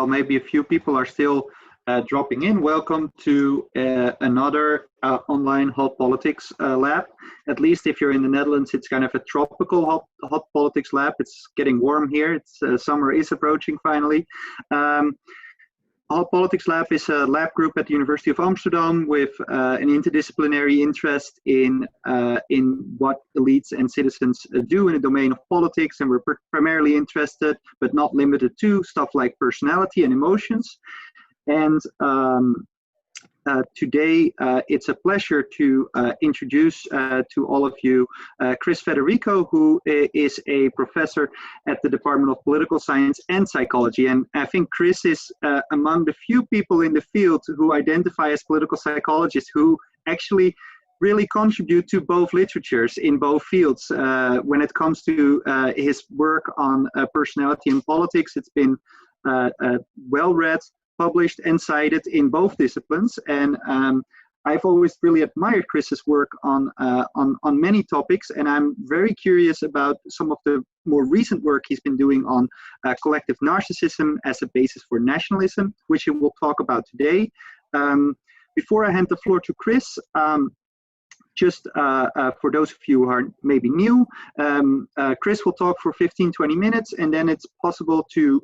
while maybe a few people are still dropping in, welcome to another online hot politics lab. At least if you're in the Netherlands, it's kind of a tropical hot politics lab. It's getting warm here. Summer is approaching finally. Hot Politics Lab is a lab group at the University of Amsterdam with an interdisciplinary interest in what elites and citizens do in the domain of politics, and we're primarily interested, but not limited to, stuff like personality and emotions. And today, it's a pleasure to introduce to all of you Chris Federico, who is a professor at the Department of Political Science and Psychology. And I think Chris is among the few people in the field who identify as political psychologists who actually really contribute to both literatures in both fields. When it comes to his work on personality and politics, it's been well read, published and cited in both disciplines, and I've always really admired Chris's work on many topics, and I'm very curious about some of the more recent work he's been doing on collective narcissism as a basis for nationalism, which we'll talk about today. Before I hand the floor to Chris, just for those of you who are maybe new, Chris will talk for 15-20 minutes, and then it's possible to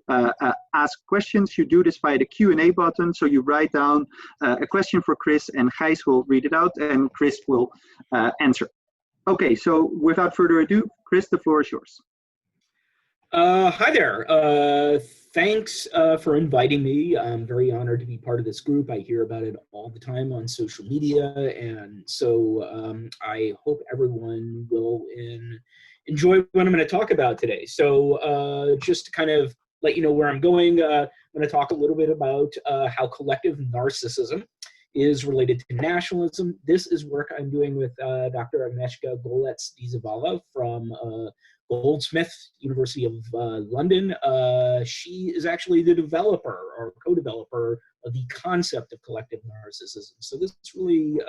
ask questions. You do this via the Q&A button, so you write down a question for Chris, and Gijs will read it out, and Chris will answer. Okay, so without further ado, Chris, the floor is yours. Hi there. Thanks for inviting me. I'm very honored to be part of this group. I hear about it all the time on social media, and so I hope everyone will enjoy what I'm going to talk about today. So just to kind of let you know where I'm going, I'm going to talk a little bit about how collective narcissism is related to nationalism. This is work I'm doing with Dr. Agnieszka Golec-Dyzavala from Goldsmith, University of London. She is actually the developer or co-developer of the concept of collective narcissism. So this really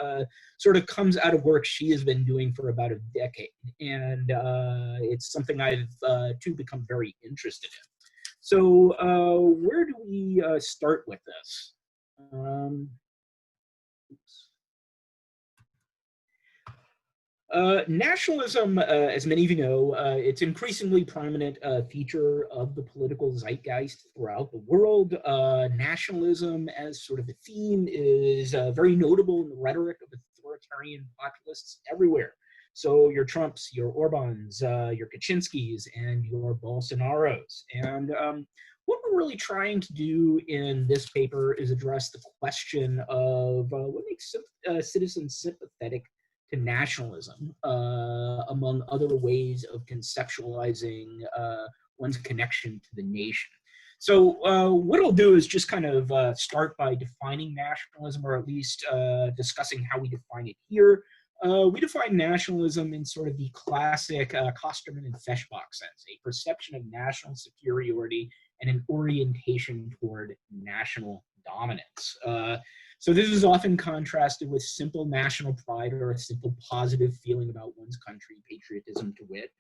sort of comes out of work she has been doing for about a decade. And it's something I've too become very interested in. So where do we start with this? Nationalism, as many of you know, it's an increasingly prominent feature of the political zeitgeist throughout the world. Nationalism as sort of a theme is very notable in the rhetoric of authoritarian populists everywhere. So your Trumps, your Orbans, your Kaczynskis, and your Bolsonaros. And what we're really trying to do in this paper is address the question of what makes citizens sympathetic to nationalism, among other ways of conceptualizing one's connection to the nation. So what I'll do is just kind of start by defining nationalism, or at least discussing how we define it here. We define nationalism in sort of the classic Kosterman and Feshbach sense, a perception of national superiority and an orientation toward national dominance. So this is often contrasted with simple national pride or a simple positive feeling about one's country, patriotism to wit.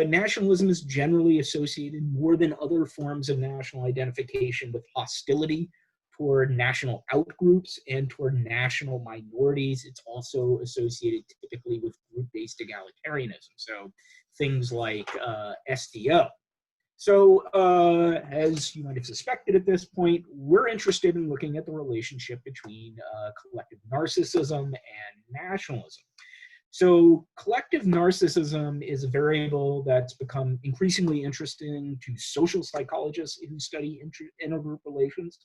Nationalism is generally associated more than other forms of national identification with hostility toward national outgroups and toward national minorities. It's also associated typically with group-based egalitarianism, so things like SDO. So as you might have suspected at this point, we're interested in looking at the relationship between collective narcissism and nationalism. So collective narcissism is a variable that's become increasingly interesting to social psychologists who study intergroup relations.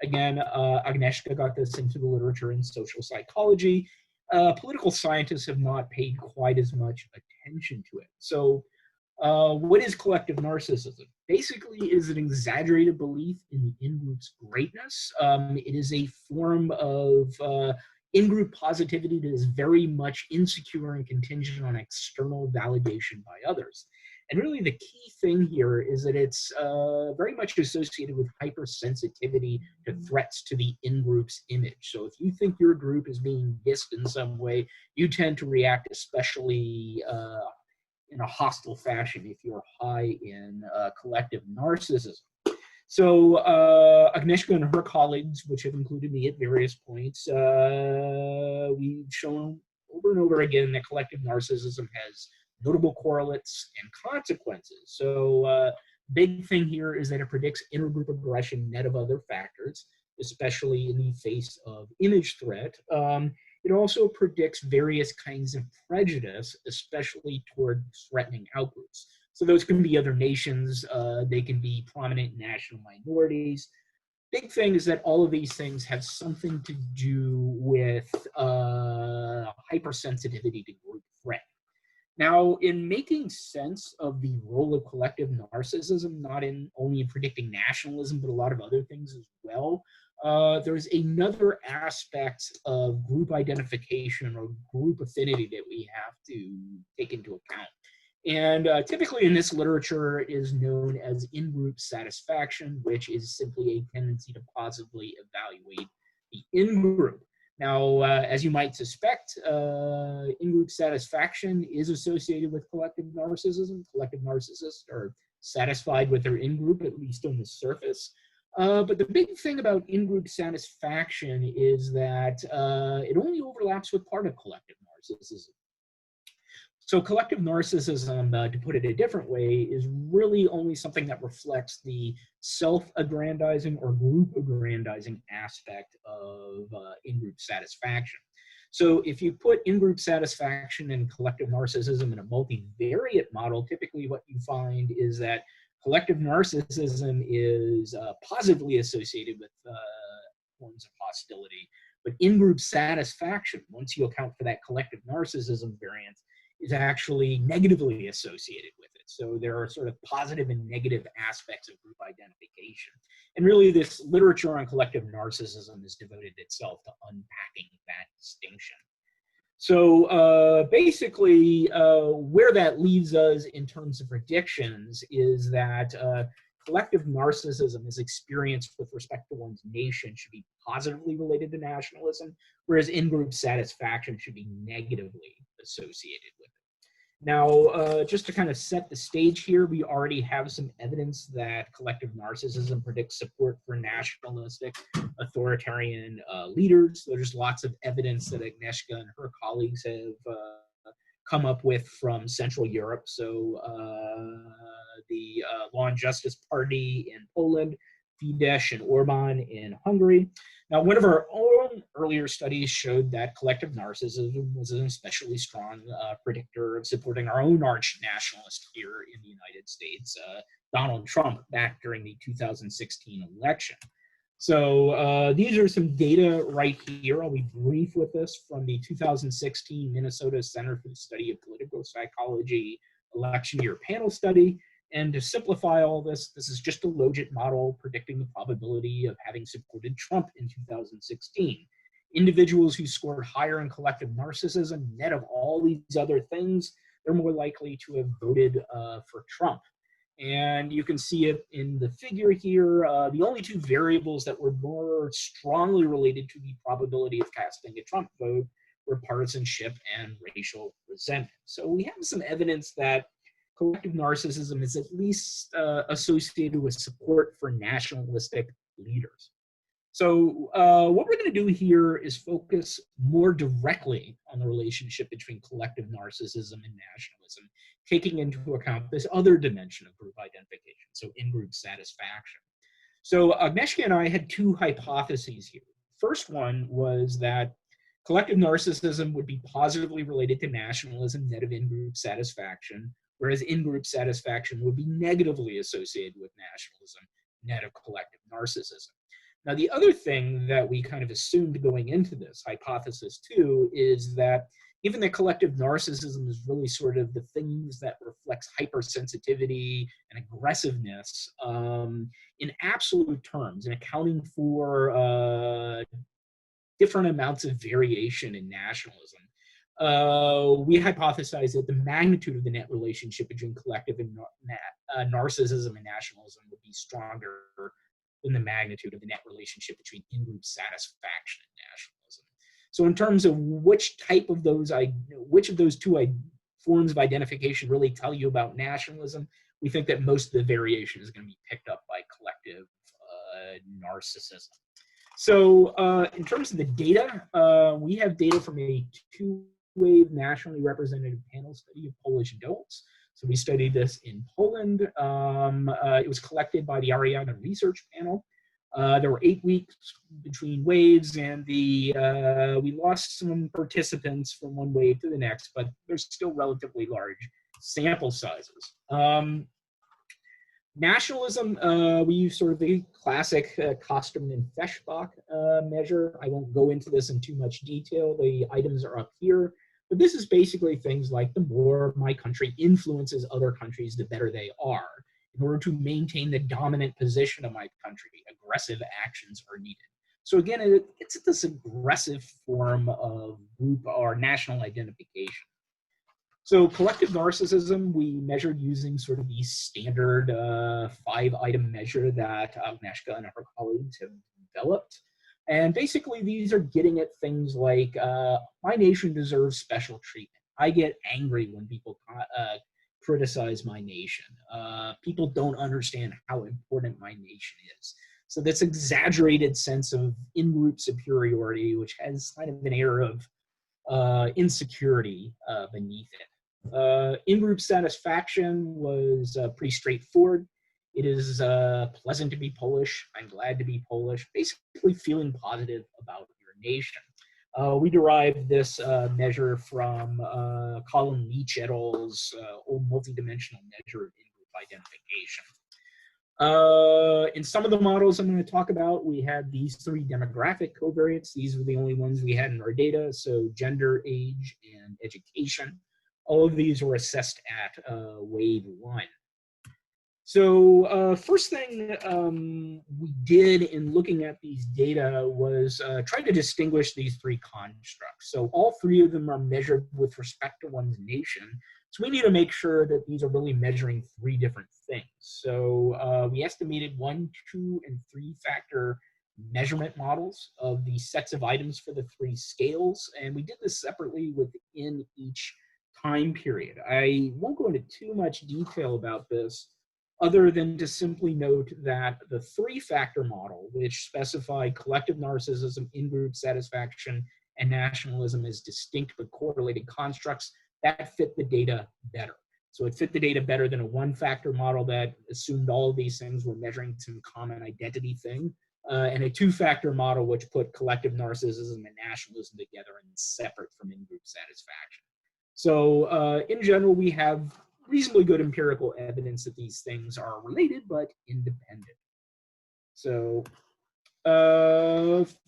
Again, Agnieszka got this into the literature in social psychology. Political scientists have not paid quite as much attention to it. So what is collective narcissism? Basically, it is an exaggerated belief in the in-group's greatness. It is a form of in-group positivity that is very much insecure and contingent on external validation by others. And really the key thing here is that it's very much associated with hypersensitivity to threats to the in-group's image. So if you think your group is being dissed in some way, you tend to react especially in a hostile fashion if you're high in collective narcissism. So Agnieszka and her colleagues, which have included me at various points, we've shown over and over again that collective narcissism has notable correlates and consequences. So big thing here is that it predicts intergroup aggression net of other factors, especially in the face of image threat. It also predicts various kinds of prejudice, especially toward threatening outgroups. So those can be other nations, they can be prominent national minorities. Big thing is that all of these things have something to do with hypersensitivity to group threat. Now, in making sense of the role of collective narcissism, not in only in predicting nationalism, but a lot of other things as well, there's another aspect of group identification or group affinity that we have to take into account. And typically in this literature is known as in-group satisfaction, which is simply a tendency to positively evaluate the in-group. Now, as you might suspect, in-group satisfaction is associated with collective narcissism. Collective narcissists are satisfied with their in-group, at least on the surface. But the big thing about in-group satisfaction is that it only overlaps with part of collective narcissism. So collective narcissism, to put it a different way, is really only something that reflects the self-aggrandizing or group-aggrandizing aspect of in-group satisfaction. So if you put in-group satisfaction and collective narcissism in a multivariate model, typically what you find is that collective narcissism is positively associated with forms of hostility, but in-group satisfaction, once you account for that collective narcissism variant, is actually negatively associated with it. So there are sort of positive and negative aspects of group identification. And really this literature on collective narcissism has devoted itself to unpacking that distinction. So basically where that leaves us in terms of predictions is that collective narcissism is experienced with respect to one's nation should be positively related to nationalism, whereas in-group satisfaction should be negatively associated with it. Now, just to kind of set the stage here, we already have some evidence that collective narcissism predicts support for nationalistic authoritarian leaders. There's lots of evidence that Agnieszka and her colleagues have come up with from Central Europe. So the Law and Justice Party in Poland, Fidesz and Orban in Hungary. Now, one of our own earlier studies showed that collective narcissism was an especially strong predictor of supporting our own arch nationalist here in the United States, Donald Trump, back during the 2016 election. So these are some data right here. I'll be brief with this from the 2016 Minnesota Center for the Study of Political Psychology election year panel study. And to simplify all this, this is just a logit model predicting the probability of having supported Trump in 2016. Individuals who scored higher in collective narcissism, net of all these other things, they're more likely to have voted for Trump. And you can see it in the figure here. The only two variables that were more strongly related to the probability of casting a Trump vote were partisanship and racial resentment. So we have some evidence that collective narcissism is at least associated with support for nationalistic leaders. So what we're going to do here is focus more directly on the relationship between collective narcissism and nationalism, taking into account this other dimension of group identification, so in-group satisfaction. So Agnieszka and I had two hypotheses here. First one was that collective narcissism would be positively related to nationalism net of in-group satisfaction, whereas in-group satisfaction would be negatively associated with nationalism net of collective narcissism. Now, the other thing that we kind of assumed going into this hypothesis too is that given that collective narcissism is really sort of the things that reflects hypersensitivity and aggressiveness in absolute terms and accounting for different amounts of variation in nationalism, we hypothesized that the magnitude of the net relationship between collective and narcissism and nationalism would be stronger than the magnitude of the net relationship between in-group satisfaction and nationalism. So in terms of which type of those, which of those two forms of identification really tell you about nationalism, we think that most of the variation is going to be picked up by collective narcissism. So in terms of the data, we have data from a two-wave nationally representative panel study of Polish adults. So we studied this in Poland. It was collected by the Ariadna Research Panel. There were 8 weeks between waves, and we lost some participants from one wave to the next, but there's still relatively large sample sizes. Nationalism, we use sort of the classic Kosterman and Feshbach measure. I won't go into this in too much detail. The items are up here. But this is basically things like the more my country influences other countries, the better they are. In order to maintain the dominant position of my country, aggressive actions are needed. So again, it's this aggressive form of group or national identification. So collective narcissism, we measured using sort of the standard 5-item measure that Agnieszka and her colleagues have developed. And basically, these are getting at things like, my nation deserves special treatment. I get angry when people criticize my nation. People don't understand how important my nation is. So this exaggerated sense of in-group superiority, which has kind of an air of insecurity beneath it. In-group satisfaction was pretty straightforward. It is pleasant to be Polish. I'm glad to be Polish. Basically feeling positive about your nation. We derived this measure from Colin Leach et al.'s old multidimensional measure of in-group identification. In some of the models I'm going to talk about, we had these 3 demographic covariates. These were the only ones we had in our data. So gender, age, and education. All of these were assessed at wave 1. So first thing we did in looking at these data was try to distinguish these 3 constructs. So all 3 of them are measured with respect to one's nation. So we need to make sure that these are really measuring 3 different things. So we estimated 1, 2, and 3 factor measurement models of the sets of items for the 3 scales. And we did this separately within each time period. I won't go into too much detail about this, other than to simply note that the 3-factor model, which specified collective narcissism, in-group satisfaction, and nationalism as distinct but correlated constructs, that fit the data better. So it fit the data better than a 1-factor model that assumed all of these things were measuring some common identity thing, and a 2-factor model which put collective narcissism and nationalism together and separate from in-group satisfaction. So in general, we have reasonably good empirical evidence that these things are related but independent. So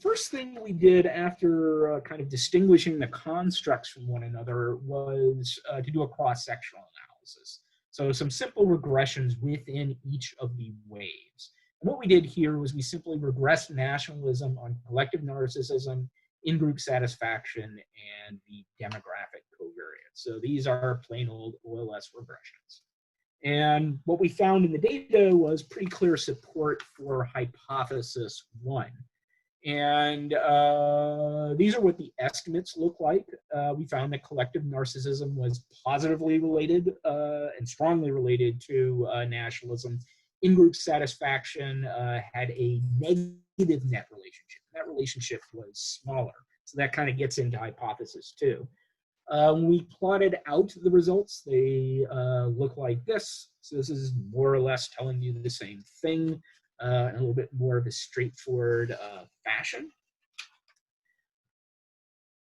first thing we did after kind of distinguishing the constructs from one another was to do a cross-sectional analysis. So some simple regressions within each of the waves. And what we did here was we simply regressed nationalism on collective narcissism, in-group satisfaction, and the demographic covariance. So these are plain old OLS regressions. And what we found in the data was pretty clear support for hypothesis 1. And these are what the estimates look like. We found that collective narcissism was positively related and strongly related to nationalism. In-group satisfaction had a negative net relationship. That relationship was smaller. So that kind of gets into hypothesis 2. When we plotted out the results, they look like this. So this is more or less telling you the same thing in a little bit more of a straightforward fashion.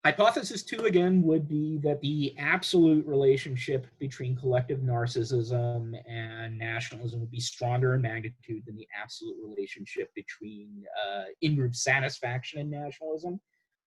Hypothesis 2, again, would be that the absolute relationship between collective narcissism and nationalism would be stronger in magnitude than the absolute relationship between in-group satisfaction and nationalism.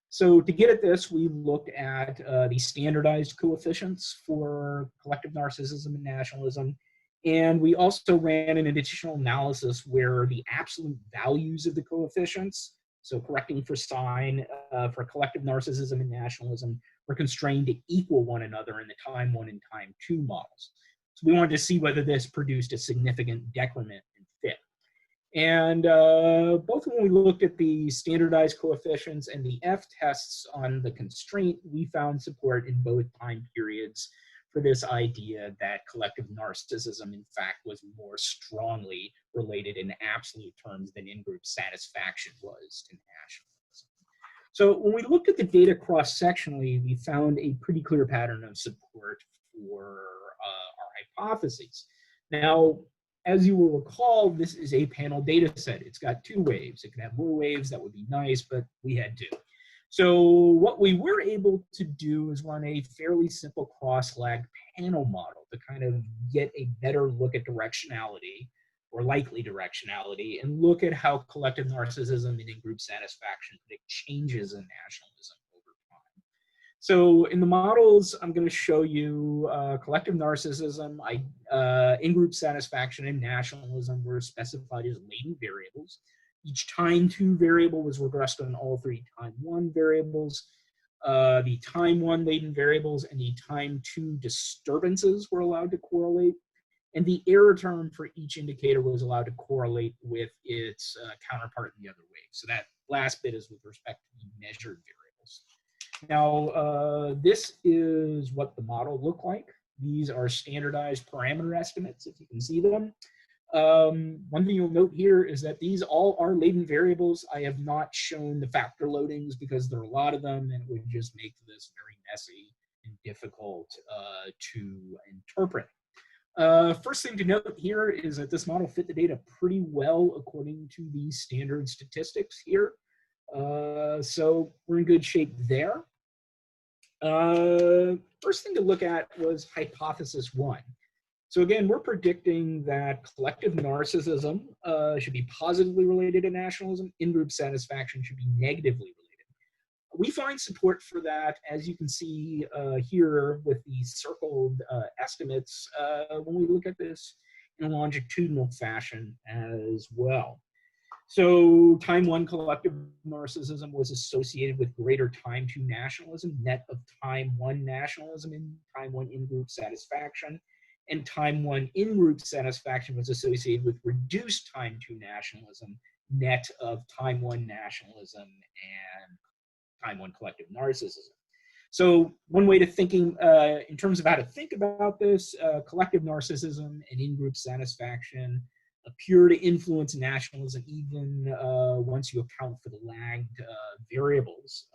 So to get at this, we looked at the standardized coefficients for collective narcissism and nationalism. And we also ran an additional analysis where the absolute values of the coefficients, so correcting for sign, for collective narcissism and nationalism, were constrained to equal one another in the time 1 and time 2 models. So we wanted to see whether this produced a significant decrement in fit. And both when we looked at the standardized coefficients and the F tests on the constraint, we found support in both time periods for this idea that collective narcissism, in fact, was more strongly related in absolute terms than in-group satisfaction was to nationalism. So when we looked at the data cross-sectionally, we found a pretty clear pattern of support for our hypotheses. Now, as you will recall, this is a panel data set. It's got 2 waves. It could have more waves, that would be nice, but we had 2. So what we were able to do is run a fairly simple cross-lag panel model to kind of get a better look at directionality, or likely directionality, and look at how collective narcissism and in-group satisfaction predict changes in nationalism over time. So in the models, I'm going to show you collective narcissism, in-group satisfaction, and nationalism were specified as latent variables. Each time 2 variable was regressed on all 3 time 1 variables. The time 1 latent variables and the time 2 disturbances were allowed to correlate. And the error term for each indicator was allowed to correlate with its counterpart in the other wave. So that last bit is with respect to the measured variables. Now, this is what the model looked like. These are standardized parameter estimates, if you can see them. One thing you'll note here is that these all are latent variables. I have not shown the factor loadings because there are a lot of them, and it would just make this very messy and difficult to interpret. First thing to note here is that this model fit the data pretty well according to the standard statistics here. So we're in good shape there. First thing to look at was hypothesis 1. So again, we're predicting that collective narcissism should be positively related to nationalism, in-group satisfaction should be negatively related. We find support for that, as you can see here with the circled estimates, when we look at this in a longitudinal fashion as well. So time 1 collective narcissism was associated with greater time 2 nationalism, net of time 1 nationalism and time 1 in-group satisfaction. And time 1 in-group satisfaction was associated with reduced time 2 nationalism, net of time 1 nationalism and time 1 collective narcissism. So one way to thinking, in terms of how to think about this, collective narcissism and in-group satisfaction appear to influence nationalism even once you account for the lagged variables.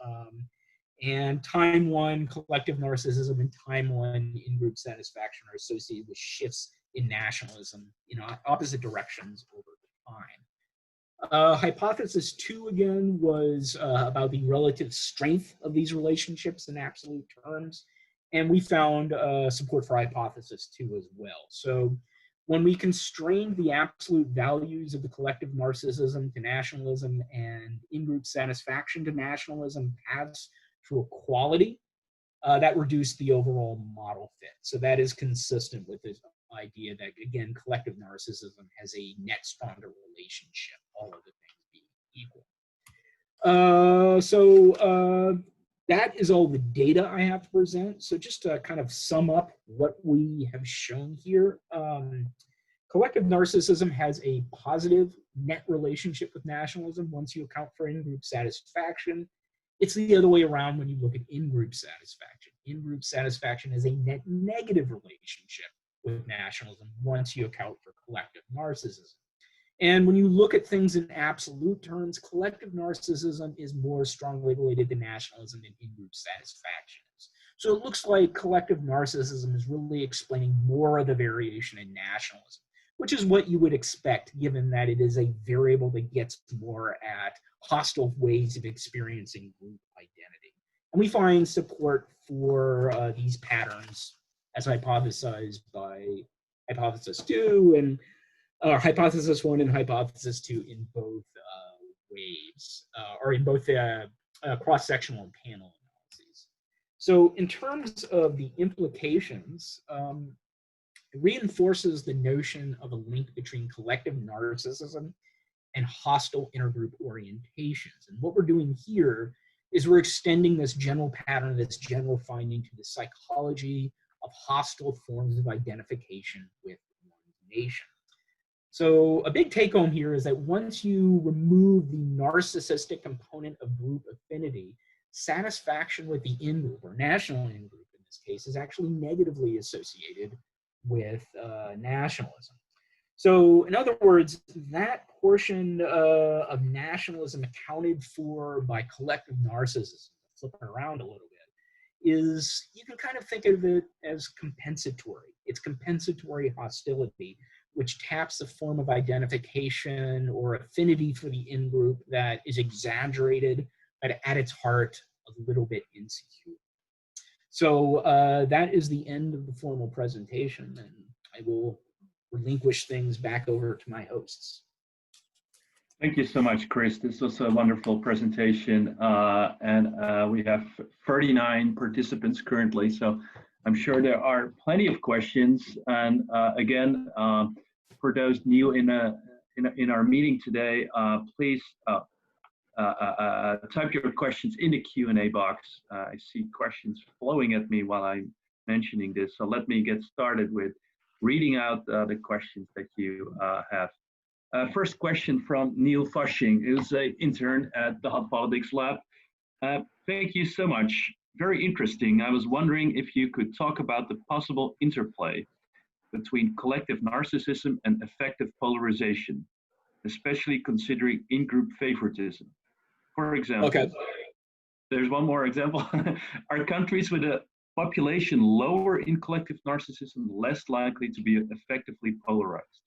And time 1 collective narcissism and time 1 in-group satisfaction are associated with shifts in nationalism in opposite directions over time. Hypothesis 2 again was about the relative strength of these relationships in absolute terms, and we found support for hypothesis 2 as well. So when we constrained the absolute values of the collective narcissism to nationalism and in-group satisfaction to nationalism paths to equality, that reduced the overall model fit. So that is consistent with this idea that, again, collective narcissism has a net stronger relationship, all of the things being equal. That is all the data I have to present. So just to kind of sum up what we have shown here, collective narcissism has a positive net relationship with nationalism once you account for in-group satisfaction. It's the other way around when you look at in-group satisfaction. In-group satisfaction is a net negative relationship with nationalism once you account for collective narcissism. And when you look at things in absolute terms, collective narcissism is more strongly related to nationalism than in-group satisfaction is. So it looks like collective narcissism is really explaining more of the variation in nationalism, which is what you would expect given that it is a variable that gets more at hostile ways of experiencing group identity. And we find support for these patterns as hypothesized by hypothesis 2 and hypothesis 1 and hypothesis 2 in both waves, or in both cross-sectional and panel analyses. So in terms of the implications, it reinforces the notion of a link between collective narcissism and hostile intergroup orientations. And what we're doing here is we're extending this general pattern, this general finding to the psychology of hostile forms of identification with one's nation. So a big take home here is that once you remove the narcissistic component of group affinity, satisfaction with the in-group or national in-group, in this case, is actually negatively associated with nationalism. So in other words, that portion of nationalism accounted for by collective narcissism, flipping around a little bit, is, you can kind of think of it as compensatory. It's compensatory hostility, which taps a form of identification or affinity for the in-group that is exaggerated, but at its heart, a little bit insecure. So that is the end of the formal presentation, and I will relinquish things back over to my hosts. Thank you so much, Chris. This was a wonderful presentation, and we have 39 participants currently, so I'm sure there are plenty of questions. And again, for those new in our meeting today, please type your questions in the Q&A box. I see questions flowing at me while I'm mentioning this, so let me get started with reading out the questions that you have. First question from Neil Fushing, who's an intern at the Hot Politics Lab. Thank you so much. Very interesting. I was wondering if you could talk about the possible interplay between collective narcissism and effective polarization, especially considering in-group favoritism. For example, okay. There's one more example. Are countries with a population lower in collective narcissism less likely to be effectively polarized?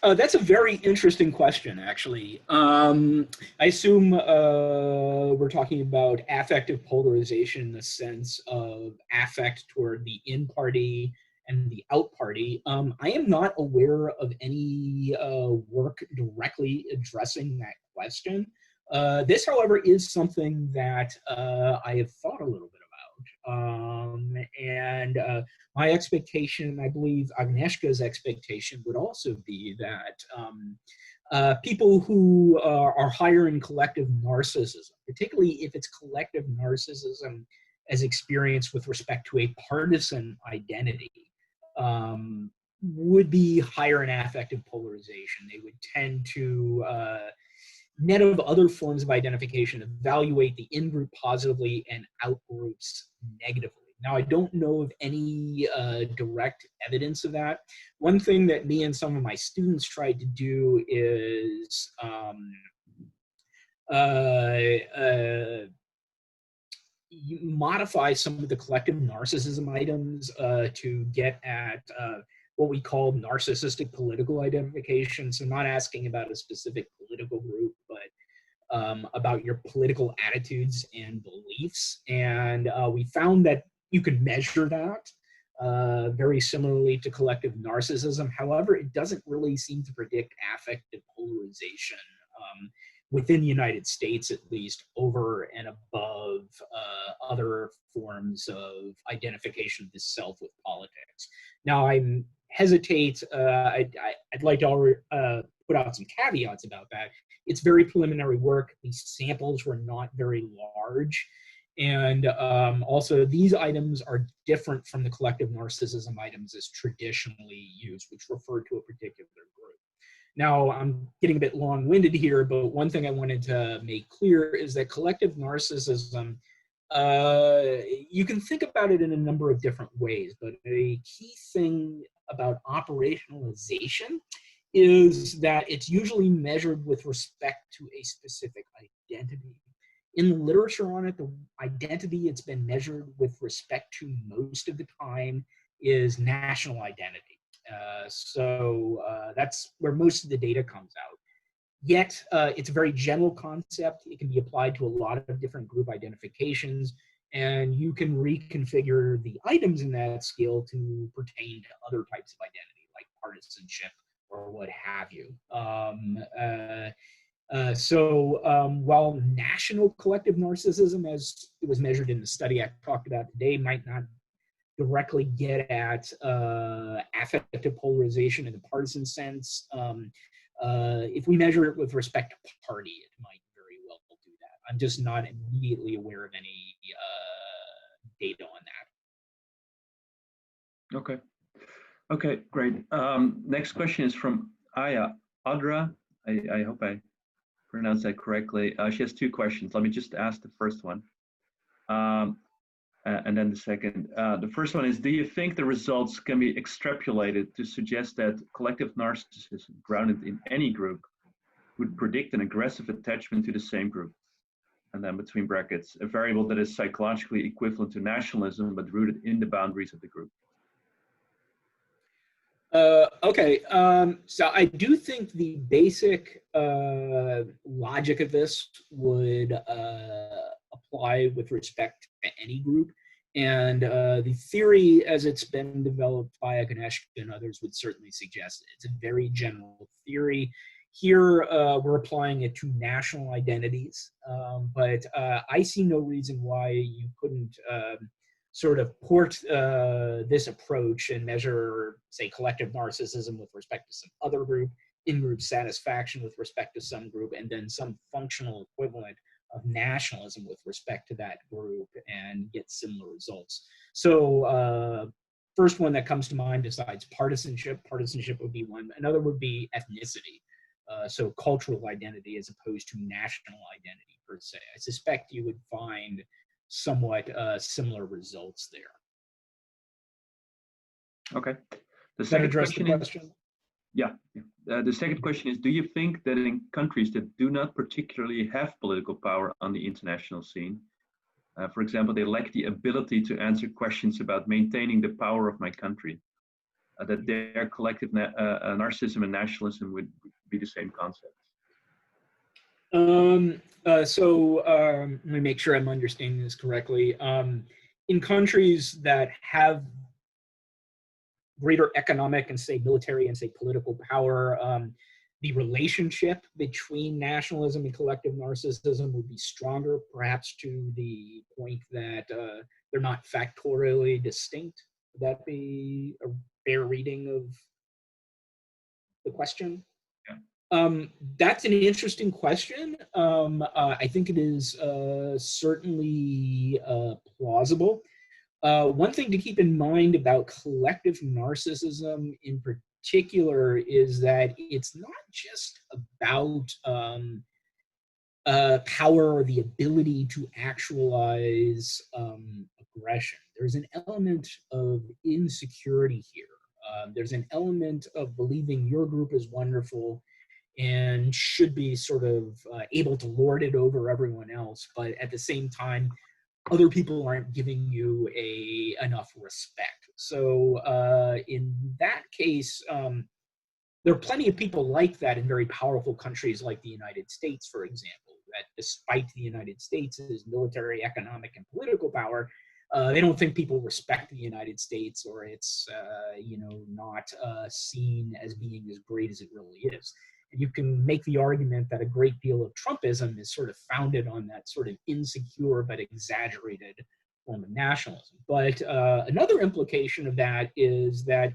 That's a very interesting question, actually. I assume we're talking about affective polarization in the sense of affect toward the in-party and the out-party. I am not aware of any work directly addressing that question. This, however, is something that I have thought a little bit about. My expectation, I believe Agnieszka's expectation, would also be that people who are higher in collective narcissism, particularly if it's collective narcissism as experienced with respect to a partisan identity, would be higher in affective polarization. They would tend to, net of other forms of identification, evaluate the in-group positively and out-groups negatively. Now, I don't know of any direct evidence of that. One thing that me and some of my students tried to do is modify some of the collective narcissism items to get at what we call narcissistic political identification. So not asking about a specific political group, but about your political attitudes and beliefs. And we found that you could measure that very similarly to collective narcissism. However, it doesn't really seem to predict affective polarization within the United States, at least, over and above other forms of identification of the self with politics. Now, I hesitate, I'd like to put out some caveats about that. It's very preliminary work. These samples were not very large. And also, these items are different from the collective narcissism items as traditionally used, which refer to a particular group. Now, I'm getting a bit long-winded here, but one thing I wanted to make clear is that collective narcissism, you can think about it in a number of different ways, but a key thing about operationalization is that it's usually measured with respect to a specific identity. In the literature on it, the identity it's been measured with respect to most of the time is national identity. So that's where most of the data comes out. Yet, it's a very general concept. It can be applied to a lot of different group identifications, and you can reconfigure the items in that scale to pertain to other types of identity, like partisanship or what have you. While national collective narcissism, as it was measured in the study I talked about today, might not directly get at affective polarization in the partisan sense, if we measure it with respect to party, it might very well do that. I'm just not immediately aware of any data on that. Okay. Okay, great. Next question is from Aya Adra. I hope I pronounced that correctly. She has two questions. Let me just ask the first one. And then the second, the first one is, do you think the results can be extrapolated to suggest that collective narcissism grounded in any group would predict an aggressive attachment to the same group? And then between brackets, a variable that is psychologically equivalent to nationalism, but rooted in the boundaries of the group. Okay, so I do think the basic logic of this would apply with respect to any group. And the theory as it's been developed by Agnieszka and others would certainly suggest it's a very general theory. Here, we're applying it to national identities, but I see no reason why you couldn't sort of port this approach and measure, say, collective narcissism with respect to some other group, in-group satisfaction with respect to some group, and then some functional equivalent of nationalism with respect to that group and get similar results. So first one that comes to mind besides partisanship would be one. Another would be ethnicity. So cultural identity as opposed to national identity per se. I suspect you would find somewhat similar results there. Okay. The Does that second address question the question? The second question is, do you think that in countries that do not particularly have political power on the international scene, for example, they lack the ability to answer questions about maintaining the power of my country, that their collective narcissism and nationalism would be the same concept? Let me make sure I'm understanding this correctly. In countries that have greater economic and say military and say political power, the relationship between nationalism and collective narcissism would be stronger, perhaps to the point that they're not factorially distinct. Would that be a fair reading of the question? Yeah. That's an interesting question. I think it is certainly plausible. One thing to keep in mind about collective narcissism in particular is that it's not just about power or the ability to actualize aggression. There's an element of insecurity here. There's an element of believing your group is wonderful and should be sort of able to lord it over everyone else, but at the same time, other people aren't giving you enough respect. So in that case, there are plenty of people like that in very powerful countries like the United States, for example, that despite the United States' military, economic, and political power, they don't think people respect the United States, or it's not seen as being as great as it really is. And you can make the argument that a great deal of Trumpism is sort of founded on that sort of insecure but exaggerated form of nationalism. But another implication of that is that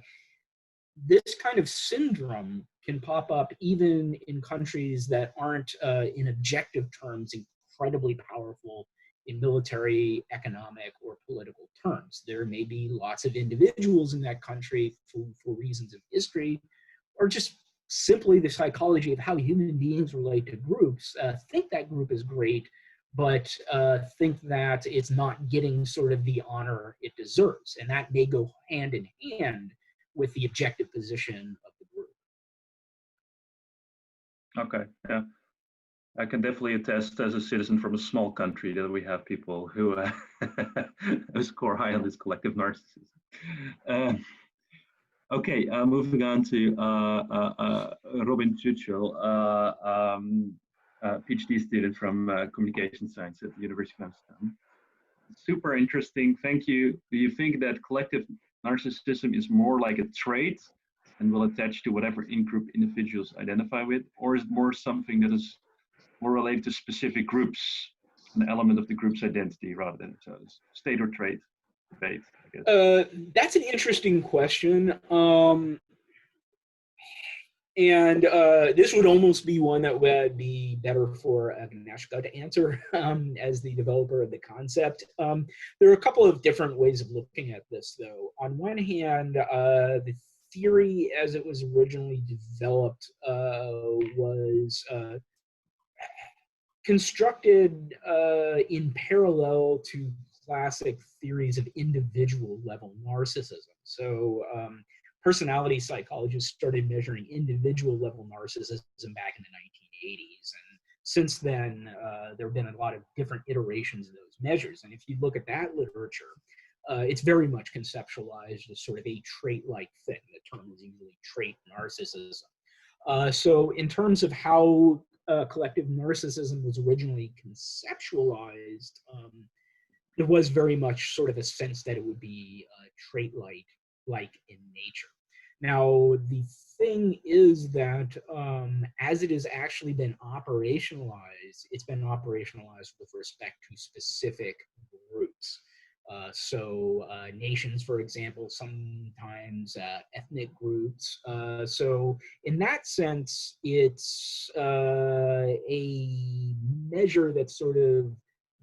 this kind of syndrome can pop up even in countries that aren't, in objective terms, incredibly powerful in military, economic, or political terms. There may be lots of individuals in that country for reasons of history, or just simply the psychology of how human beings relate to groups, think that group is great, but think that it's not getting sort of the honor it deserves. And that may go hand in hand with the objective position of the group. Okay, yeah. I can definitely attest as a citizen from a small country that we have people who score high on this collective narcissism. Okay, moving on to Robin Chuchel, PhD student from communication science at the University of Amsterdam. Super interesting, thank you. Do you think that collective narcissism is more like a trait and will attach to whatever in-group individuals identify with, or is it more something that is more related to specific groups, an element of the group's identity rather than a state or trait debate, I guess? That's an interesting question. This would almost be one that would be better for Agnieszka to answer as the developer of the concept. There are a couple of different ways of looking at this, though. On one hand, the theory as it was originally developed was constructed in parallel to classic theories of individual level narcissism. So personality psychologists started measuring individual level narcissism back in the 1980s. And since then, there have been a lot of different iterations of those measures. And if you look at that literature, it's very much conceptualized as sort of a trait-like thing. The term is usually trait narcissism. So in terms of how collective narcissism was originally conceptualized, there was very much sort of a sense that it would be trait-like in nature. Now, the thing is that as it has actually been operationalized, it's been operationalized with respect to specific groups. Nations, for example, sometimes ethnic groups. So in that sense, it's a measure that's sort of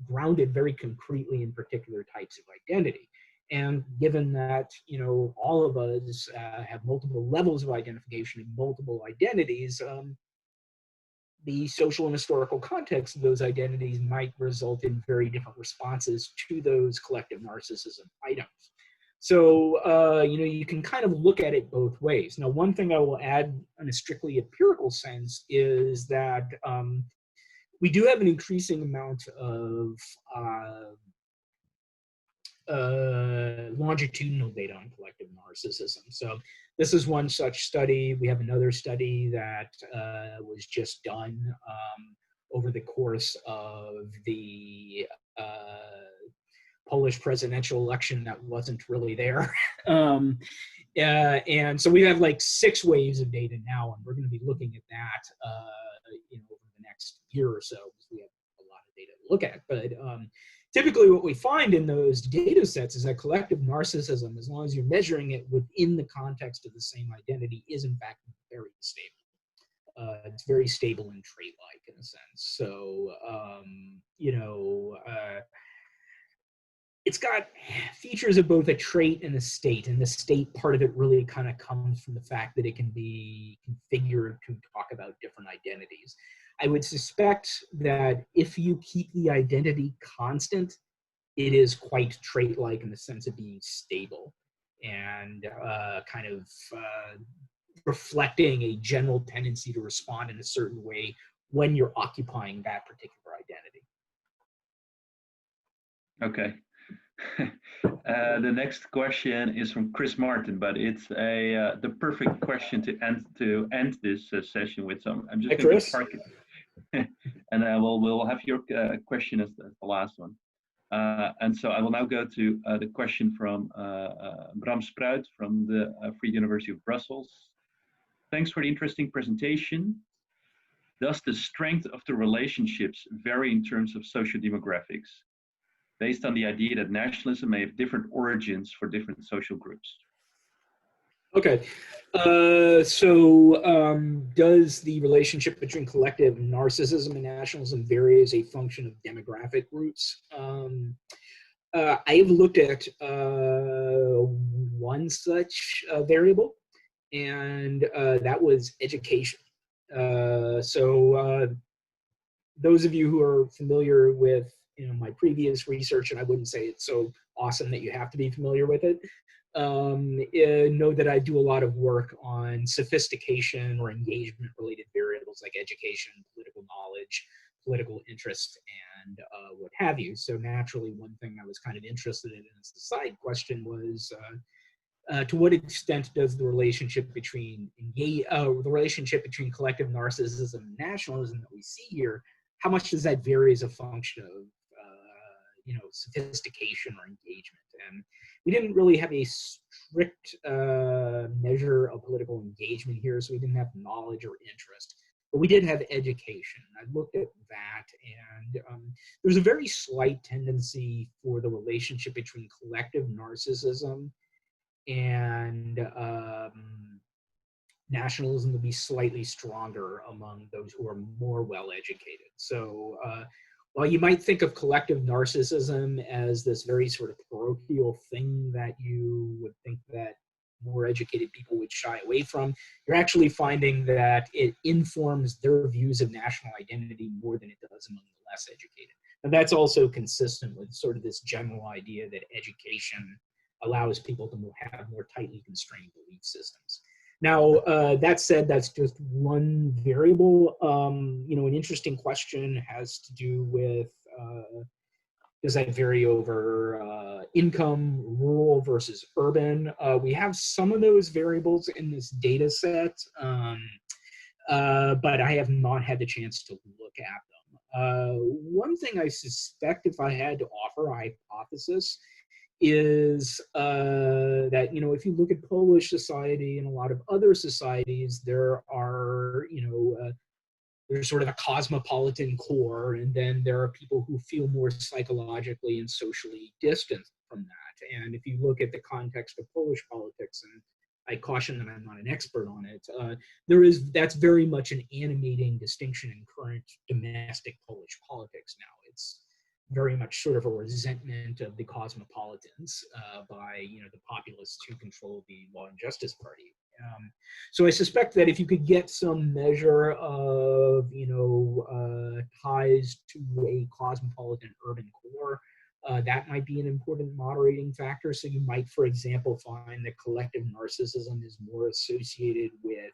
grounded very concretely in particular types of identity. And given that, you know, all of us have multiple levels of identification and multiple identities, the social and historical context of those identities might result in very different responses to those collective narcissism items. So, you know, you can kind of look at it both ways. Now, one thing I will add in a strictly empirical sense is that we do have an increasing amount of longitudinal data on collective narcissism. So this is one such study. We have another study that was just done over the course of the Polish presidential election that wasn't really there. And so we have like 6 waves of data now, and we're going to be looking at that you know, over the next year or so, because we have a lot of data to look at. But typically what we find in those data sets is that collective narcissism, as long as you're measuring it within the context of the same identity, is in fact very stable. It's very stable and trait-like in a sense. So, you know, it's got features of both a trait and a state, and the state part of it really kind of comes from the fact that it can be configured to talk about different identities. I would suspect that if you keep the identity constant, it is quite trait-like in the sense of being stable and kind of reflecting a general tendency to respond in a certain way when you're occupying that particular identity. Okay. The next question is from Chris Martin, but it's the perfect question to end this session with. So I'm just going to park it, and we'll have your question as the last one. And so I will now go to the question from Bram Spruit from the Free University of Brussels. Thanks for the interesting presentation. Does the strength of the relationships vary in terms of sociodemographics, based on the idea that nationalism may have different origins for different social groups? Okay, does the relationship between collective narcissism and nationalism vary as a function of demographic roots? I have looked at one such variable, and that was education. Those of you who are familiar with my previous research, and I wouldn't say it's so awesome that you have to be familiar with it, know that I do a lot of work on sophistication or engagement related variables like education, political knowledge, political interest, and what have you. So naturally, one thing I was kind of interested in as a side question was to what extent does the relationship between collective narcissism and nationalism that we see here, how much does that vary as a function of sophistication or engagement? And we didn't really have a strict measure of political engagement here, so we didn't have knowledge or interest, but we did have education. I looked at that, and there's a very slight tendency for the relationship between collective narcissism and nationalism to be slightly stronger among those who are more well-educated. So while you might think of collective narcissism as this very sort of parochial thing that you would think that more educated people would shy away from, you're actually finding that it informs their views of national identity more than it does among the less educated. And that's also consistent with sort of this general idea that education allows people to have more tightly constrained belief systems. Now, that said, that's just one variable. An interesting question has to do with, does that vary over income, rural versus urban? We have some of those variables in this data set, but I have not had the chance to look at them. One thing I suspect, if I had to offer a hypothesis, is that, if you look at Polish society and a lot of other societies, there are, there's sort of a cosmopolitan core, and then there are people who feel more psychologically and socially distant from that. And if you look at the context of Polish politics, and I caution that I'm not an expert on it, that's very much an animating distinction in current domestic Polish politics now. It's very much sort of a resentment of the cosmopolitans by the populists who control the Law and Justice Party. So I suspect that if you could get some measure of ties to a cosmopolitan urban core, that might be an important moderating factor. So you might, for example, find that collective narcissism is more associated with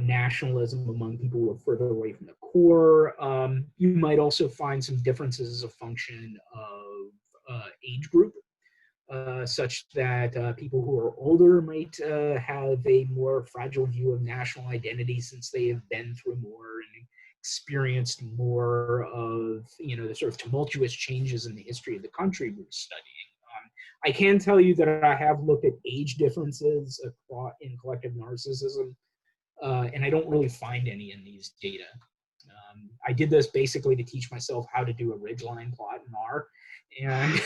nationalism among people who are further away from the core. You might also find some differences as a function of age group, such that people who are older might have a more fragile view of national identity, since they have been through more and experienced more of the sort of tumultuous changes in the history of the country we're studying. I can tell you that I have looked at age differences in collective narcissism, and I don't really find any in these data. I did this basically to teach myself how to do a ridgeline plot in R, and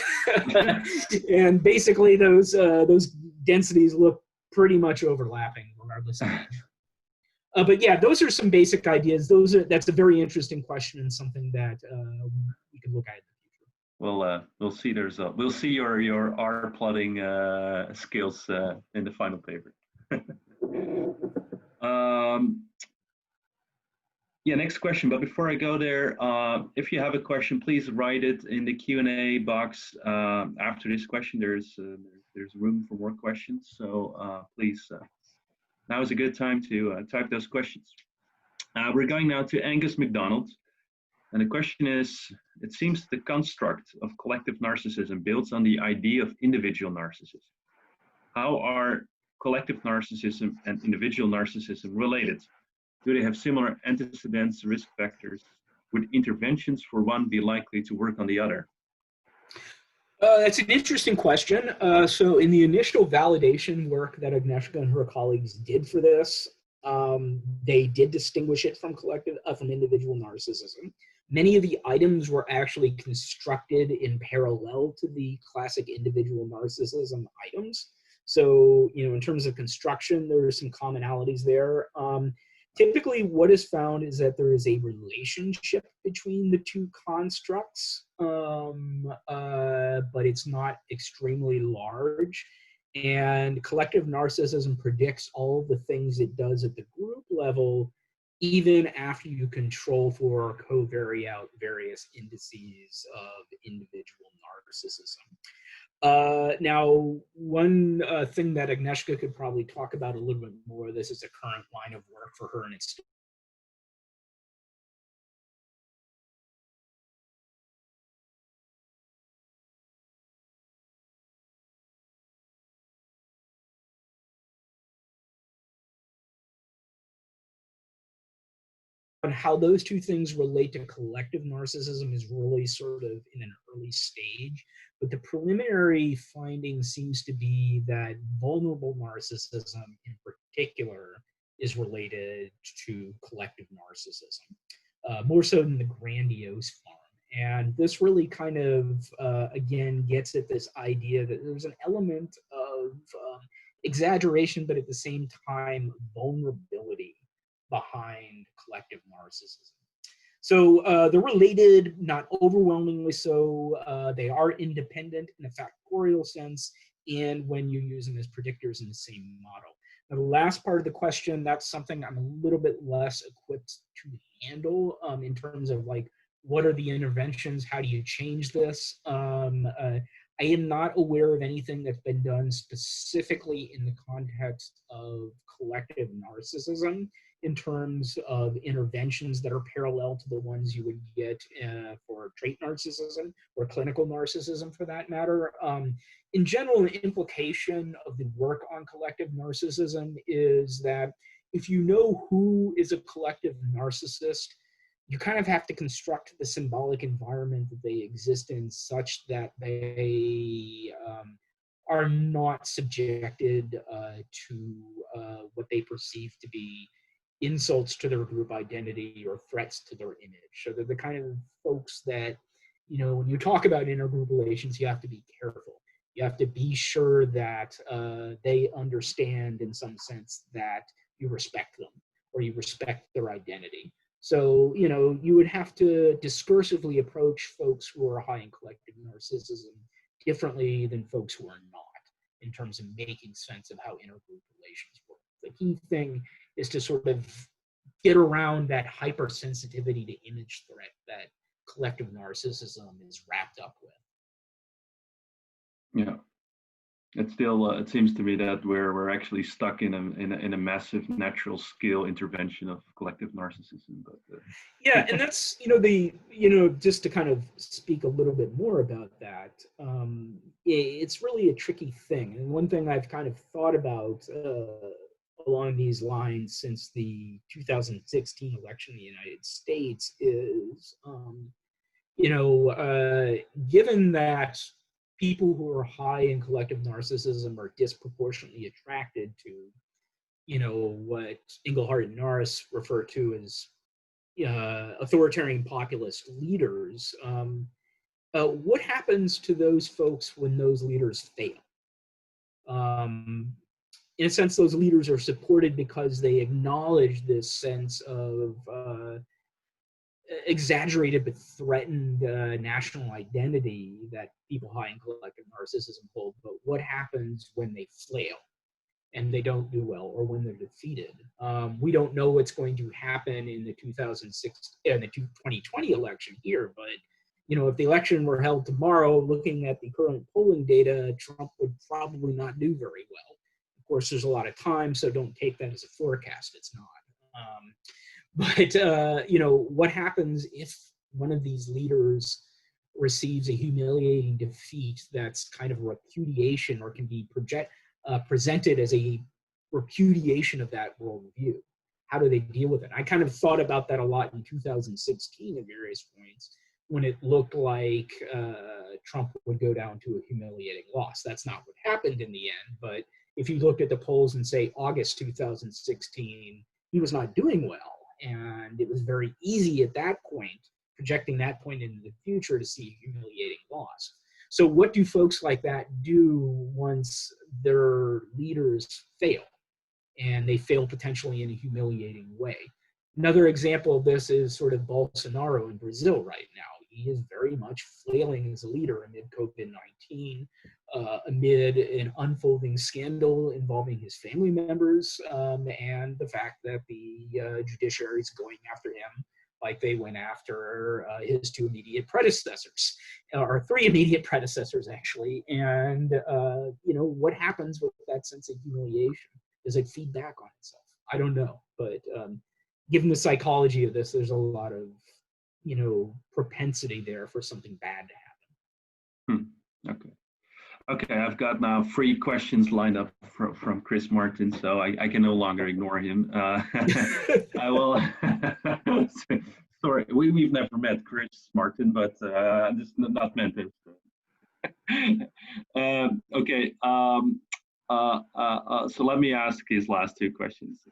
and basically those densities look pretty much overlapping regardless of age. But yeah, those are some basic ideas. That's a very interesting question, and something that we can look at in the future. Well, we'll see. We'll see your R plotting skills in the final paper. Yeah, next question. But before I go there, if you have a question, please write it in the Q&A box after this question. There's room for more questions. So please, now is a good time to type those questions. We're going now to Angus MacDonald. And the question is, it seems the construct of collective narcissism builds on the idea of individual narcissism. How are collective narcissism and individual narcissism related? Do they have similar antecedents, risk factors? Would interventions for one be likely to work on the other? That's an interesting question. So in the initial validation work that Agnieszka and her colleagues did for this, they did distinguish it from individual narcissism. Many of the items were actually constructed in parallel to the classic individual narcissism items. So, in terms of construction, there are some commonalities there. Typically, what is found is that there is a relationship between the two constructs, but it's not extremely large. And collective narcissism predicts all of the things it does at the group level, even after you control for or covary out various indices of individual narcissism. Now, one thing that Agnieszka could probably talk about a little bit more, this is a current line of work for her, and it's on how those two things relate to collective narcissism is really sort of in an early stage. But the preliminary finding seems to be that vulnerable narcissism in particular is related to collective narcissism, more so than the grandiose form. And this really kind of, again, gets at this idea that there's an element of exaggeration, but at the same time, vulnerability behind collective narcissism. So they're related, not overwhelmingly so. They are independent in a factorial sense, and when you use them as predictors in the same model. Now, the last part of the question, that's something I'm a little bit less equipped to handle in terms of like What are the interventions? How do you change this? I am not aware of anything that's been done specifically in the context of collective narcissism in terms of interventions that are parallel to the ones you would get for trait narcissism or clinical narcissism for that matter. In general, the implication of the work on collective narcissism is that if you know who is a collective narcissist, you kind of have to construct the symbolic environment that they exist in such that they are not subjected to what they perceive to be insults to their group identity or threats to their image. So they're the kind of folks that, you know, when you talk about intergroup relations, you have to be careful. You have to be sure that they understand in some sense that you respect them or you respect their identity. So, you know, you would have to discursively approach folks who are high in collective narcissism differently than folks who are not in terms of making sense of how intergroup relations work. The key thing is to sort of get around that hypersensitivity to image threat that collective narcissism is wrapped up with. Yeah. It's still, it seems to me that we're actually stuck in a massive natural skill intervention of collective narcissism. But yeah, and that's, just to kind of speak a little bit more about that, it's really a tricky thing. And one thing I've kind of thought about along these lines since the 2016 election in the United States is, given that people who are high in collective narcissism are disproportionately attracted to, what Engelhardt and Norris refer to as authoritarian populist leaders. What happens to those folks when those leaders fail? In a sense, those leaders are supported because they acknowledge this sense of exaggerated but threatened national identity that people high in collective narcissism hold. But what happens when they flail and they don't do well, or when they're defeated? We don't know what's going to happen in the 2020 election here, but if the election were held tomorrow, looking at the current polling data, Trump would probably not do very well. Of course, there's a lot of time, so don't take that as a forecast. It's not. But what happens if one of these leaders receives a humiliating defeat that's kind of a repudiation, or can be presented as a repudiation of that worldview? How do they deal with it? I kind of thought about that a lot in 2016 at various points, when it looked like Trump would go down to a humiliating loss. That's not what happened in the end, but if you looked at the polls in, say, August 2016, he was not doing well. And it was very easy at that point, projecting that point into the future, to see a humiliating loss. So what do folks like that do once their leaders fail, and they fail potentially in a humiliating way? Another example of this is sort of Bolsonaro in Brazil right now. He is very much flailing as a leader amid COVID-19, amid an unfolding scandal involving his family members, and the fact that the judiciary is going after him like they went after his two immediate predecessors, or three immediate predecessors, actually. And, what happens with that sense of humiliation? Does it feed back on itself? I don't know. But given the psychology of this, there's a lot of, propensity there for something bad to happen. Okay, I've got now 3 questions lined up from Chris Martin, so I can no longer ignore him. I will. Sorry, we've never met Chris Martin, but this is not meant it. Okay, so let me ask his last 2 questions.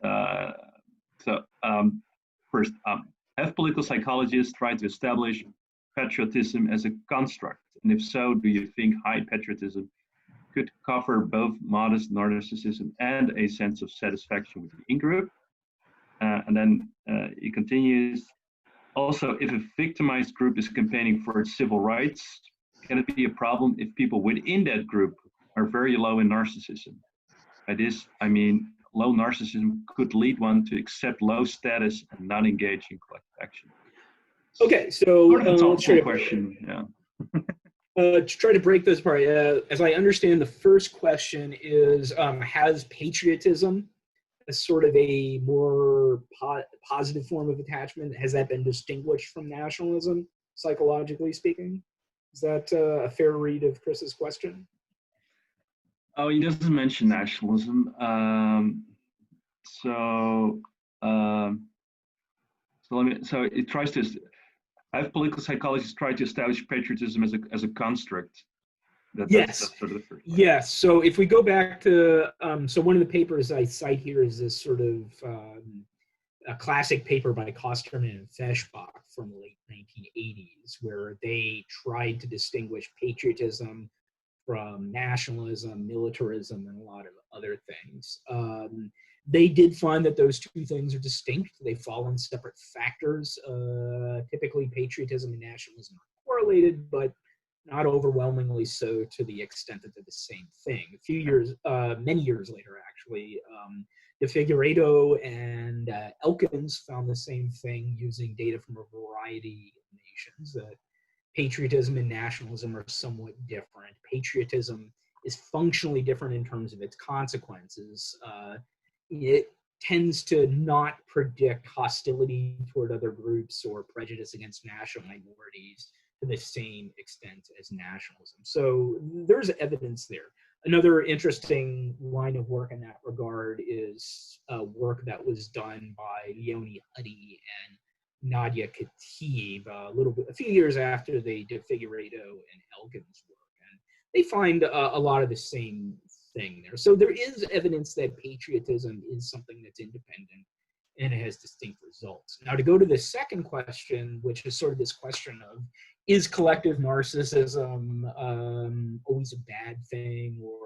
First, have political psychologists tried to establish patriotism as a construct? And if so, do you think high patriotism could cover both modest narcissism and a sense of satisfaction with the in-group? And then he continues, also, if a victimized group is campaigning for its civil rights, can it be a problem if people within that group are very low in narcissism? By this, I mean, low narcissism could lead one to accept low status and not engage in collective action. Okay, so let's try to question. Yeah. to try to break this apart. As I understand, the first question is: has patriotism, as sort of a more positive form of attachment, has that been distinguished from nationalism, psychologically speaking? Is that a fair read of Chris's question? Oh, he doesn't mention nationalism. So it tries to. I have political psychologists try to establish patriotism as a construct. Yes. That's sort of the first one. Yes. So if we go back to, so one of the papers I cite here is this sort of a classic paper by Kosterman and Feshbach from the late 1980s, where they tried to distinguish patriotism from nationalism, militarism, and a lot of other things. They did find that those two things are distinct. They fall on separate factors. Typically, patriotism and nationalism are correlated, but not overwhelmingly so to the extent that they're the same thing. A few years, many years later, actually, De Figueiredo and Elkins found the same thing using data from a variety of nations, that patriotism and nationalism are somewhat different. Patriotism is functionally different in terms of its consequences. It tends to not predict hostility toward other groups or prejudice against national minorities to the same extent as nationalism. So there's evidence there. Another interesting line of work in that regard is work that was done by Leonie Huddy and Nadia Khatib a few years after they did Figueiredo and Elgin's work, and they find a lot of the same thing there. So there is evidence that patriotism is something that's independent and it has distinct results. Now, to go to the second question, which is sort of this question of, is collective narcissism always a bad thing, or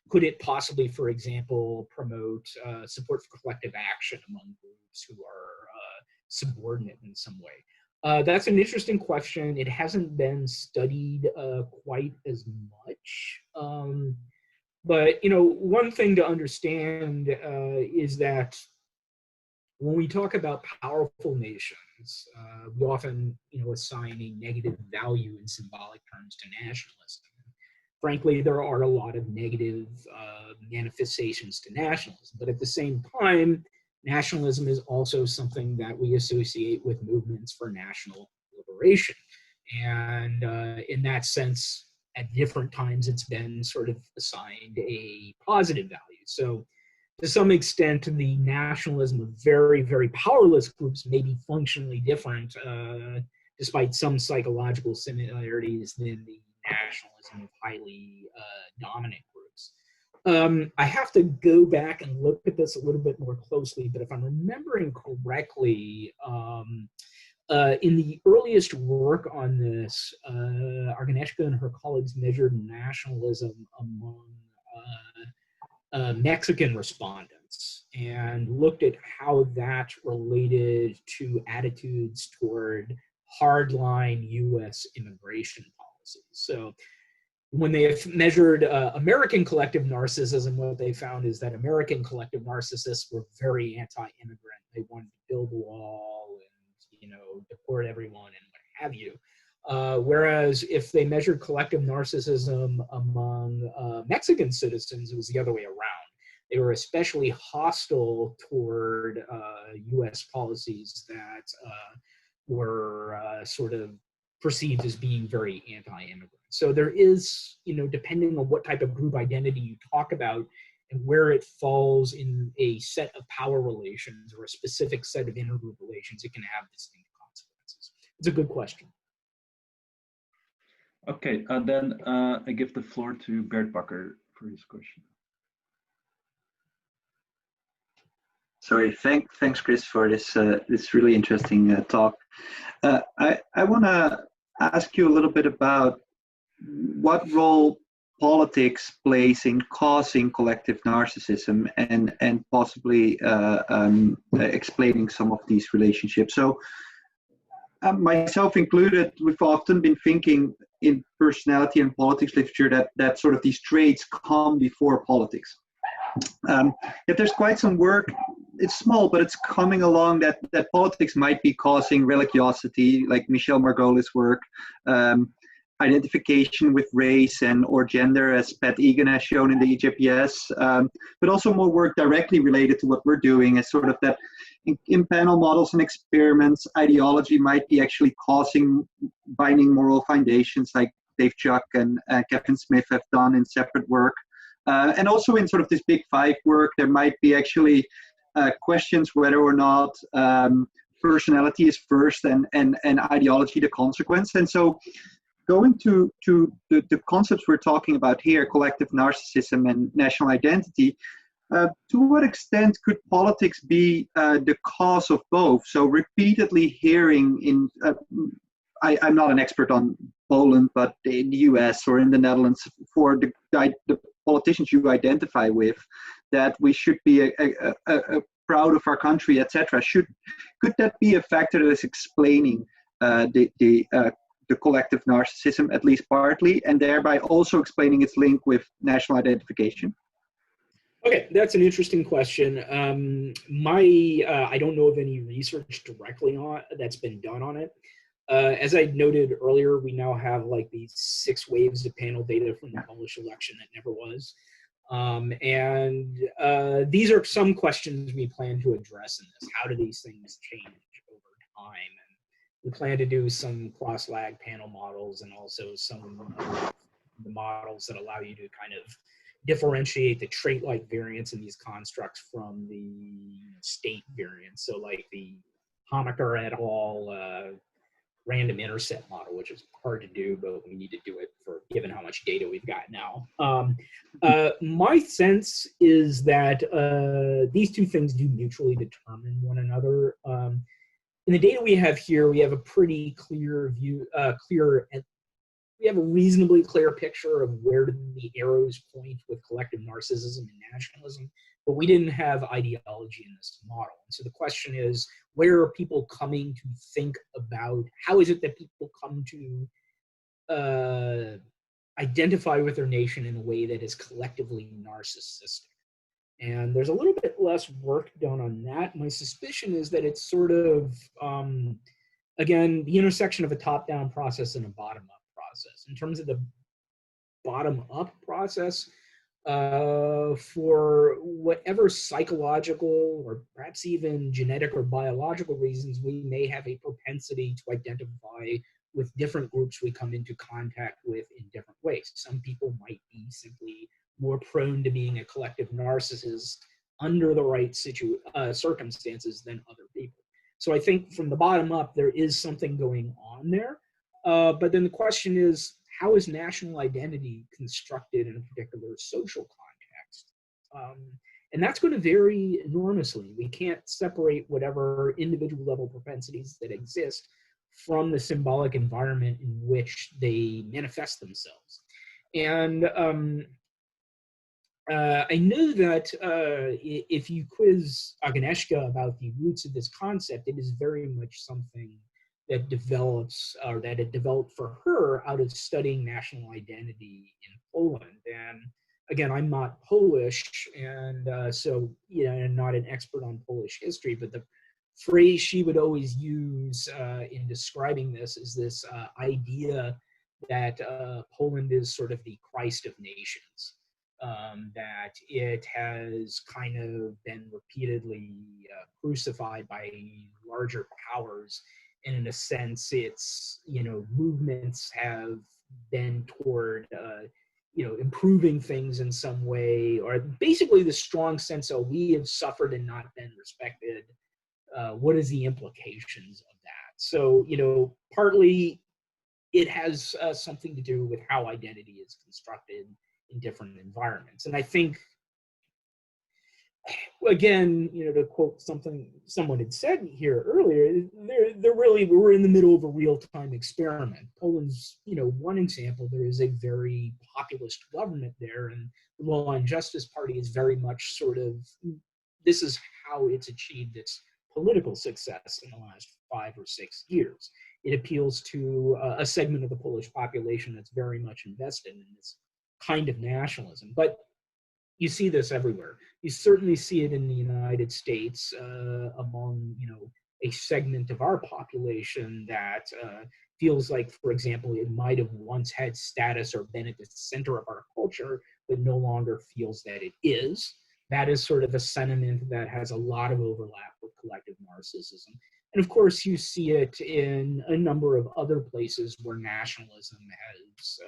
could it possibly, for example, promote support for collective action among groups who are subordinate in some way? That's an interesting question. It hasn't been studied quite as much. But, one thing to understand is that when we talk about powerful nations, we often, assign a negative value in symbolic terms to nationalism. Frankly, there are a lot of negative manifestations to nationalism, but at the same time, nationalism is also something that we associate with movements for national liberation. And in that sense, at different times, it's been sort of assigned a positive value. So to some extent, the nationalism of very, very powerless groups may be functionally different, despite some psychological similarities, than the nationalism of highly dominant groups. I have to go back and look at this a little bit more closely, but if I'm remembering correctly, in the earliest work on this, Arganeshka and her colleagues measured nationalism among Mexican respondents and looked at how that related to attitudes toward hardline U.S. immigration policies. So when they have measured American collective narcissism, what they found is that American collective narcissists were very anti-immigrant. They wanted to build a wall and, deport everyone and what have you. Whereas if they measured collective narcissism among Mexican citizens, it was the other way around. They were especially hostile toward U.S. policies that were sort of perceived as being very anti-immigrant. So there is, depending on what type of group identity you talk about and where it falls in a set of power relations or a specific set of intergroup relations, it can have distinct consequences. It's a good question. Okay, then I give the floor to Bert Bakker for his question. Sorry, thanks, Chris, for this this really interesting talk. I want to ask you a little bit about what role politics plays in causing collective narcissism and possibly explaining some of these relationships. So, myself included, we've often been thinking in personality and politics literature that sort of these traits come before politics. Yet there's quite some work it's small, but it's coming along that politics might be causing religiosity, like Michel Margolies' work, identification with race and or gender, as Pat Egan has shown in the EJPS, but also more work directly related to what we're doing, as sort of that in panel models and experiments, ideology might be actually causing binding moral foundations, like Dave Chuck and Kevin Smith have done in separate work. And also in sort of this big five work, there might be actually questions whether or not personality is first and ideology the consequence. And so going to the concepts we're talking about here, collective narcissism and national identity, to what extent could politics be the cause of both? So repeatedly hearing in, I'm not an expert on Poland, but in the US or in the Netherlands, for the politicians you identify with, that we should be proud of our country, etc. Could that be a factor that is explaining the collective narcissism, at least partly, and thereby also explaining its link with national identification? Okay, that's an interesting question. I don't know of any research directly that's been done on it. As I noted earlier, we now have like these 6 waves of panel data from the Polish election that never was. These are some questions we plan to address in this. How do these things change over time? And we plan to do some cross-lag panel models and also some of the models that allow you to kind of differentiate the trait-like variance in these constructs from the state variance. So like the Homaker et al. Random intercept model, which is hard to do, but we need to do it for given how much data we've got now. My sense is that these two things do mutually determine one another. In the data we have here, we have a pretty clear view, we have a reasonably clear picture of where the arrows point with collective narcissism and nationalism, but we didn't have ideology in this model. And so the question is, where are people coming to think about, how is it that people come to identify with their nation in a way that is collectively narcissistic? And there's a little bit less work done on that. My suspicion is that it's sort of, again, the intersection of a top-down process and a bottom-up process. In terms of the bottom-up process, for whatever psychological or perhaps even genetic or biological reasons, we may have a propensity to identify with different groups we come into contact with in different ways. Some people might be simply more prone to being a collective narcissist under the right circumstances than other people. So I think from the bottom up, there is something going on there. But then the question is, how is national identity constructed in a particular social context? And that's going to vary enormously. We can't separate whatever individual level propensities that exist from the symbolic environment in which they manifest themselves. And I know that if you quiz Agnieszka about the roots of this concept, it is very much something that develops, or that it developed for her out of studying national identity in Poland. And again, I'm not Polish, and so, you know, I'm not an expert on Polish history, but the phrase she would always use in describing this is this idea that Poland is sort of the Christ of nations, that it has kind of been repeatedly crucified by larger powers. And in a sense, its, you know, movements have been toward, you know, improving things in some way, or basically the strong sense of we have suffered and not been respected. What is the implications of that? So, you know, partly it has something to do with how identity is constructed in different environments. And I think, again, you know, to quote something someone had said here earlier, we're in the middle of a real-time experiment. Poland's, you know, one example. There is a very populist government there, and the Law and Justice Party is very much sort of, this is how it's achieved its political success in the last 5 or 6 years. It appeals to a segment of the Polish population that's very much invested in this kind of nationalism. But you see this everywhere. You certainly see it in the United States among, a segment of our population that feels like, for example, it might have once had status or been at the center of our culture, but no longer feels that it is. That is sort of a sentiment that has a lot of overlap with collective narcissism. And of course, you see it in a number of other places where nationalism has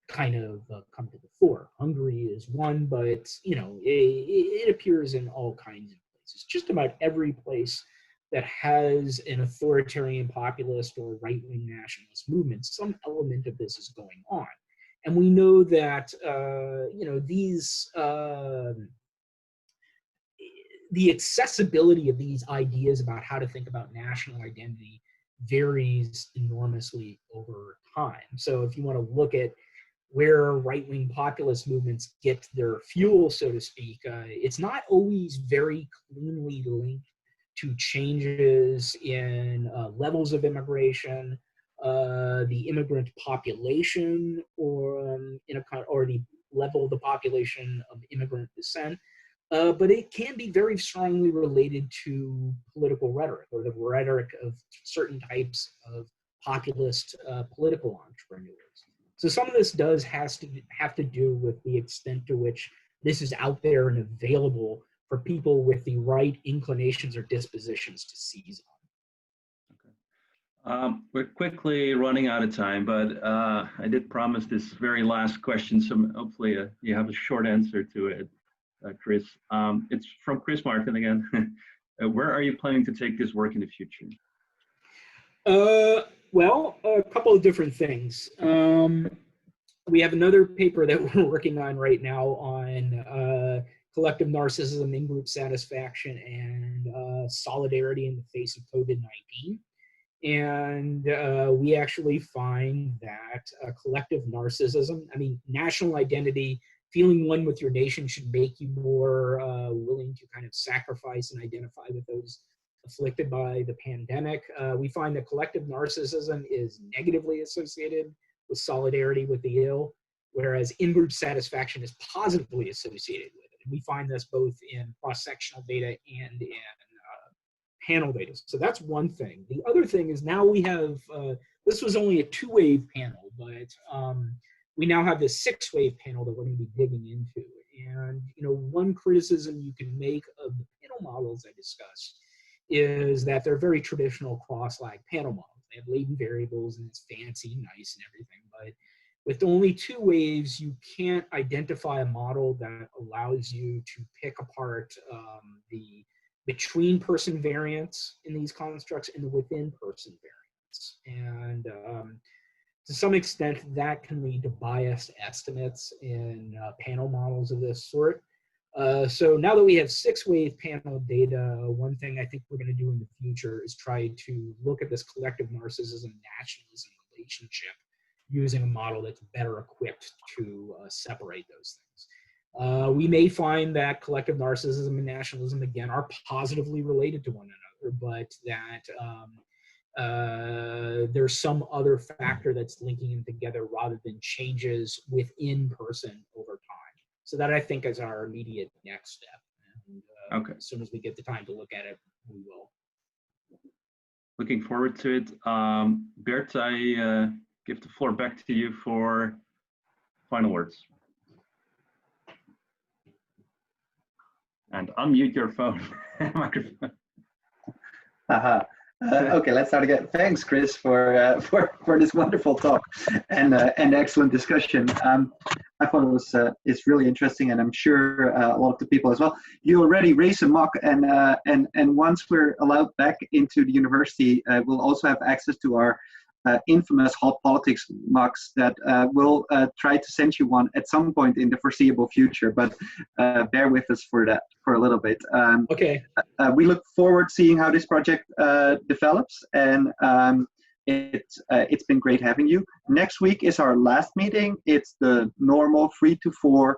kind of come to the fore. Hungary is one, but it appears in all kinds of places. Just about every place that has an authoritarian populist or right-wing nationalist movement, some element of this is going on. And we know that, the accessibility of these ideas about how to think about national identity varies enormously over time. So if you want to look at where right-wing populist movements get their fuel, so to speak, it's not always very cleanly linked to changes in levels of immigration, the immigrant population, or the level of the population of immigrant descent. But it can be very strongly related to political rhetoric, or the rhetoric of certain types of populist political entrepreneurs. So some of this does have to do with the extent to which this is out there and available for people with the right inclinations or dispositions to seize on. Okay. We're quickly running out of time, but I did promise this very last question, so hopefully you have a short answer to it, Chris. It's from Chris Martin again. Where are you planning to take this work in the future? Well, a couple of different things. We have another paper that we're working on right now on collective narcissism, in-group satisfaction, and solidarity in the face of COVID-19. And we actually find that collective narcissism, national identity, feeling one with your nation should make you more willing to kind of sacrifice and identify with those afflicted by the pandemic. We find that collective narcissism is negatively associated with solidarity with the ill, whereas in-group satisfaction is positively associated with it. And we find this both in cross-sectional data and in panel data. So that's one thing. The other thing is now we have, this was only a 2-wave panel, but we now have this 6-wave panel that we're going to be digging into. And one criticism you can make of the panel models I discussed is that they're very traditional cross-lag panel models. They have latent variables and it's fancy, nice, and everything. But with only 2 waves, you can't identify a model that allows you to pick apart the between-person variance in these constructs and the within-person variance. And to some extent, that can lead to biased estimates in panel models of this sort. So now that we have 6-wave panel data, one thing I think we're going to do in the future is try to look at this collective narcissism nationalism relationship using a model that's better equipped to separate those things. We may find that collective narcissism and nationalism, again, are positively related to one another, but that there's some other factor that's linking them together rather than changes within person over time. So that, I think, is our immediate next step. And, okay. As soon as we get the time to look at it, we will. Looking forward to it. Bert, I give the floor back to you for final words. And unmute your phone. Microphone. Okay, let's start again. Thanks, Chris, for this wonderful talk and excellent discussion. I thought it was it's really interesting, and I'm sure a lot of the people as well. You already raised a mock, and once we're allowed back into the university, we'll also have access to our infamous hot politics mocks that we'll try to send you one at some point in the foreseeable future. But bear with us for that for a little bit. Okay. We look forward to seeing how this project develops, and it's been great having you. Next week is our last meeting. It's the normal 3 to 4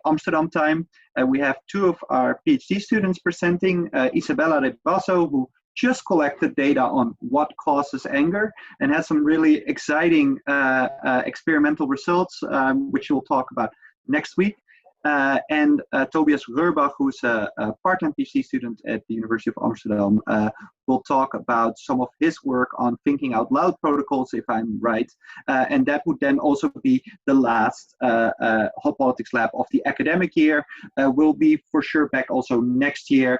Amsterdam time. We have 2 of our PhD students presenting, Isabella de Basso, who just collected data on what causes anger and has some really exciting experimental results, which we'll talk about next week. and Tobias Reurbach, who's a part-time PhD student at the University of Amsterdam, will talk about some of his work on thinking out loud protocols, if I'm right. And that would then also be the last Hot Politics Lab of the academic year. We'll be for sure back also next year.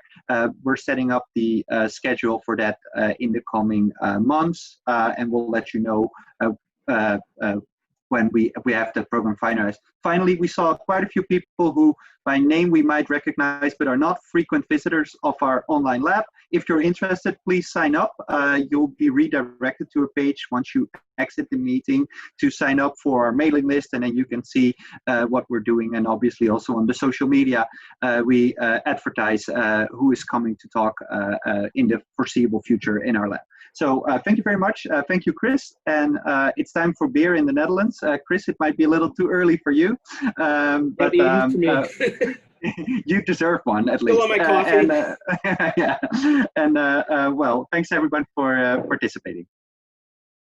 We're setting up the schedule for that in the coming months, and we'll let you know when we have the program finalized. Finally, we saw quite a few people who by name we might recognize but are not frequent visitors of our online lab. If you're interested, please sign up. You'll be redirected to a page once you exit the meeting to sign up for our mailing list, and then you can see what we're doing. And obviously also on the social media, we advertise who is coming to talk in the foreseeable future in our lab. So thank you very much. Thank you, Chris. And it's time for beer in the Netherlands. Chris, it might be a little too early for you, but you deserve one at least. Still on my coffee. Yeah. And well, thanks everyone for participating.